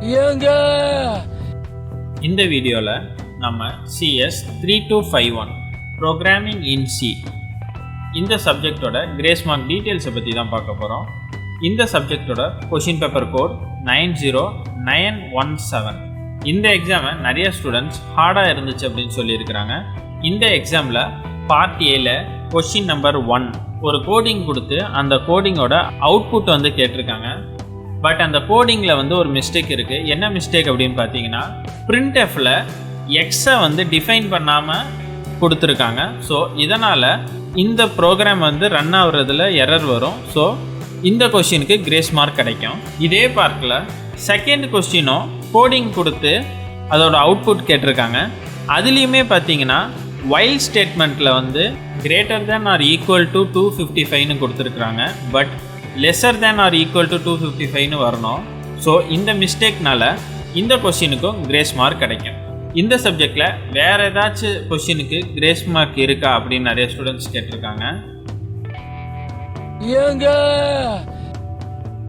ஏங்க இந்த வீடியோவில் நம்ம CS 3251 ப்ரோக்ராமிங் இன் C இந்த சப்ஜெக்டோட கிரேஸ் மார்க் டீட்டெயில்ஸை பற்றி தான் பார்க்க போகிறோம். இந்த சப்ஜெக்டோட கொஷின் பேப்பர் கோட் 90917. இந்த எக்ஸாமை நிறைய ஸ்டூடெண்ட்ஸ் ஹார்டாக இருந்துச்சு அப்படின்னு சொல்லியிருக்கிறாங்க. இந்த எக்ஸாமில் பார்ட் ஏல கொஷின் நம்பர் 1 ஒரு கோடிங் கொடுத்து அந்த கோடிங்கோட அவுட்புட் வந்து கேட்டிருக்காங்க. பட் அந்த கோடிங்கில் வந்து ஒரு மிஸ்டேக் இருக்குது. என்ன மிஸ்டேக் அப்படின்னு பார்த்தீங்கன்னா, printfல எக்ஸை வந்து டிஃபைன் பண்ணாமல் கொடுத்துருக்காங்க. ஸோ இதனால் இந்த ப்ரோக்ராம் வந்து ரன் ஆகுறதுல எரர் வரும். ஸோ இந்த கொஸ்டினுக்கு கிரேஸ் மார்க் கிடைக்கும். இதே பார்க்கில் செகண்ட் கொஸ்டினும் கோடிங் கொடுத்து அதோட அவுட்புட் கேட்டிருக்காங்க. அதுலேயுமே பார்த்தீங்கன்னா வைல் ஸ்டேட்மெண்ட்டில் வந்து greater than or equal to 255ன்னு கொடுத்துருக்குறாங்க. But lesser than or equal to 255ன்னு வரணும். ஸோ இந்த மிஸ்டேக்னால இந்த கொஸ்டினுக்கும் கிரேஸ் மார்க் கிடைக்கும். இந்த சப்ஜெக்டில் வேறு ஏதாச்சும் கொஸ்டினுக்கு கிரேஸ் மார்க் இருக்கா அப்படின்னு நிறைய ஸ்டூடெண்ட்ஸ் கேட்டிருக்காங்க. ஏங்க